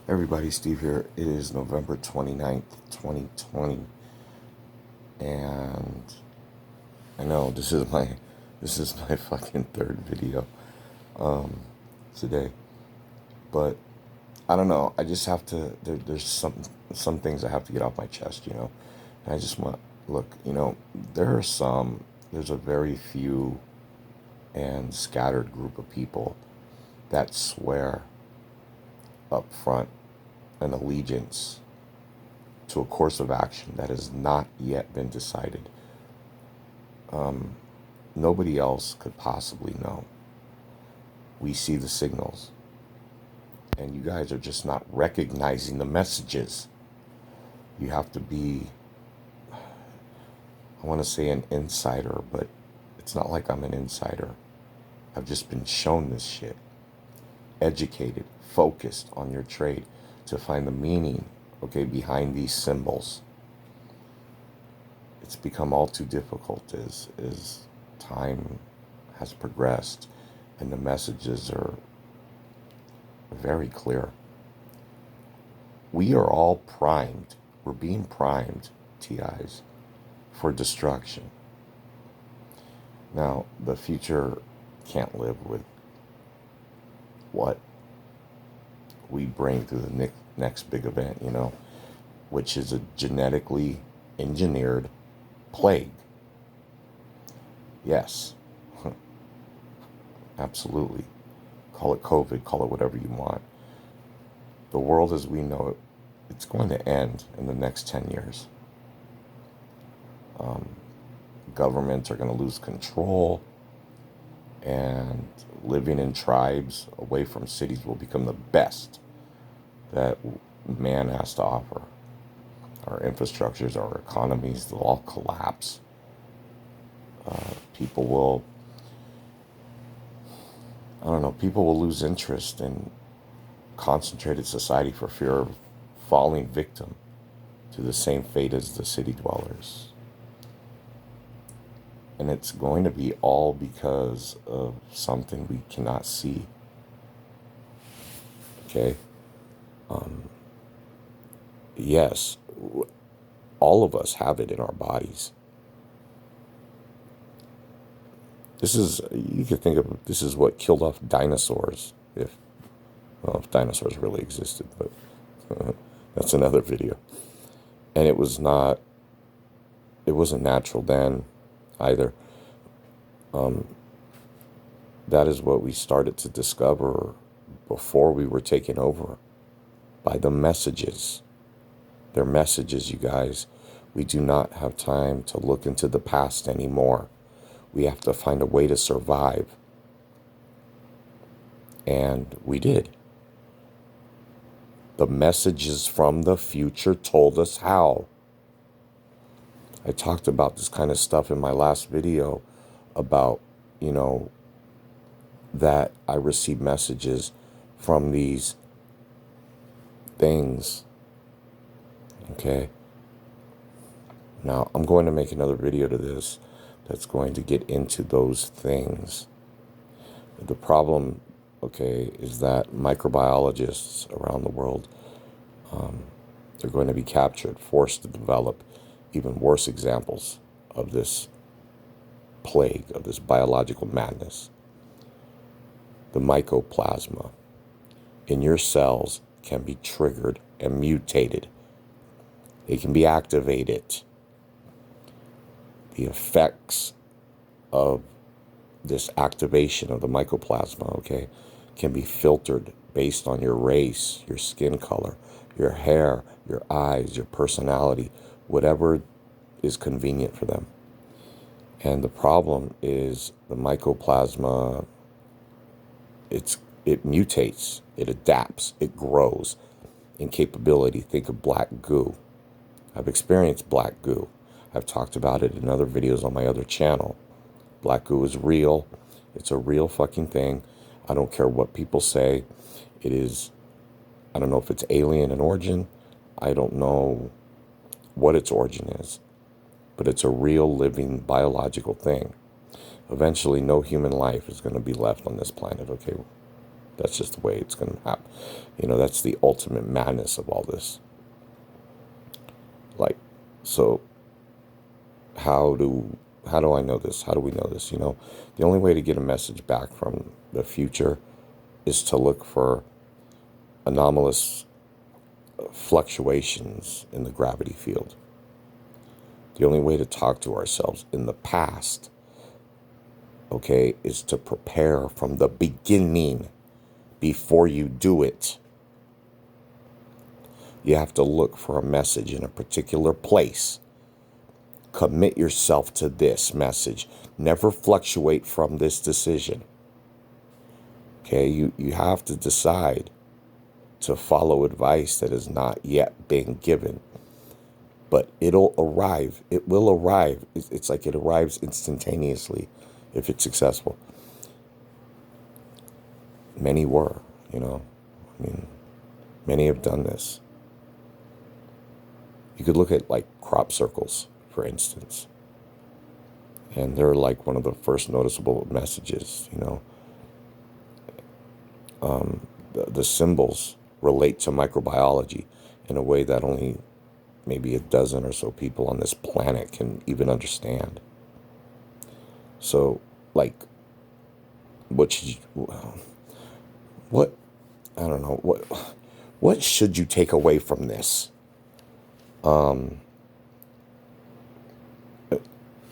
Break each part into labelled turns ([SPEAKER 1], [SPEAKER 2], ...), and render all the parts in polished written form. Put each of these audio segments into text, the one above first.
[SPEAKER 1] Everybody, Steve here. It is November 29th, 2020, and I know this is my fucking third video today, but I don't know. I just have to. There's some things I have to get off my chest, And I just want look. There's a very few and scattered group of people that swear up front an allegiance to a course of action that has not yet been decided. Nobody else could possibly know. We see the signals, and you guys are just not recognizing the messages. You have to be, I want to say an insider, but it's not like I'm an insider. I've just been shown this shit. Educated, focused on your trade to find the meaning, behind these symbols. It's become all too difficult as time has progressed, and the messages are very clear. We are all primed. We're being primed, TIs, for destruction. Now, the future can't live with what we bring through the next big event, which is a genetically engineered plague. Yes, absolutely. Call it COVID, call it whatever you want. The world as we know it, it's going to end in the next 10 years. Governments are going to lose control, and living in tribes away from cities will become the best that man has to offer. Our infrastructures, our economies, they'll all collapse. People will lose interest in concentrated society for fear of falling victim to the same fate as the city dwellers. And it's going to be all because of something we cannot see. Okay? Yes, all of us have it in our bodies. You could think of this is what killed off dinosaurs, if dinosaurs really existed, but that's another video. And it wasn't natural then either. That is what we started to discover before we were taken over by the messages. They're messages, you guys. We do not have time to look into the past anymore. We have to find a way to survive. And we did. The messages from the future told us how. I talked about this kind of stuff in my last video about, that I received messages from these things. Okay? Now, I'm going to make another video to this that's going to get into those things. The problem, is that microbiologists around the world, they're going to be captured, forced to develop even worse examples of this plague, of this biological madness. The mycoplasma in your cells can be triggered and mutated. They can be activated. The effects of this activation of the mycoplasma, can be filtered based on your race, your skin color, your hair, your eyes, your personality, whatever is convenient for them. And the problem is the mycoplasma, it mutates, it adapts, it grows in capability. Think of black goo. I've experienced black goo. I've talked about it in other videos on my other channel. Black goo is real. It's a real fucking thing. I don't care what people say. It is, I don't know if it's alien in origin. I don't know what its origin is. But it's a real living biological thing. Eventually, no human life is going to be left on this planet, That's just the way it's going to happen. You know, that's the ultimate madness of all this. Like, so how do I know this? How do we know this? You know, the only way to get a message back from the future is to look for anomalous fluctuations in the gravity field. The only way to talk to ourselves in the past, okay, is to prepare from the beginning before you do it. You have to look for a message in a particular place. Commit yourself to this message. Never fluctuate from this decision. Okay, you have to decide to follow advice that has not yet been given. But it'll arrive. It will arrive. It's like it arrives instantaneously if it's successful. Many were, you know. I mean, many have done this. You could look at like crop circles, for instance. And they're like one of the first noticeable messages, you know. The symbols relate to microbiology in a way that only maybe a dozen or so people on this planet can even understand. So, like, what I don't know, what should you take away from this?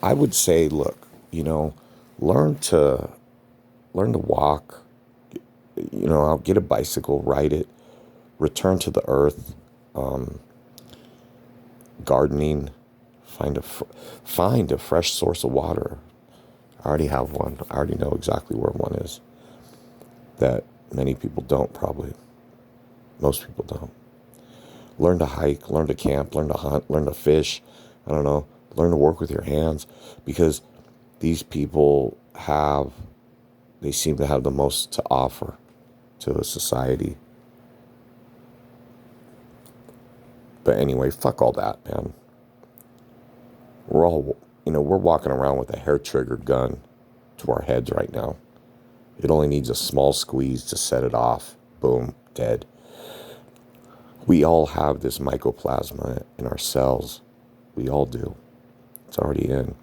[SPEAKER 1] I would say, look, you know, learn to walk, you know, I'll get a bicycle, ride it, return to the earth, gardening, find a fresh source of water. I already have one. I already know exactly where one is. That many people don't, probably. Most people don't. Learn to hike, learn to camp, learn to hunt, learn to fish. I don't know. Learn to work with your hands, because these people they seem to have the most to offer to a society. But anyway, fuck all that, man. We're all, you know, we're walking around with a hair-triggered gun to our heads right now. It only needs a small squeeze to set it off. Boom, dead. We all have this mycoplasma in our cells. We all do. It's already in.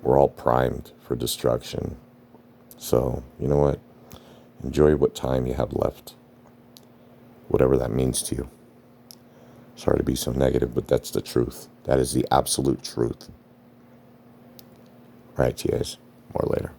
[SPEAKER 1] We're all primed for destruction. So, you know what? Enjoy what time you have left. Whatever that means to you. Sorry to be so negative, but that's the truth. That is the absolute truth. All right, you guys. More later.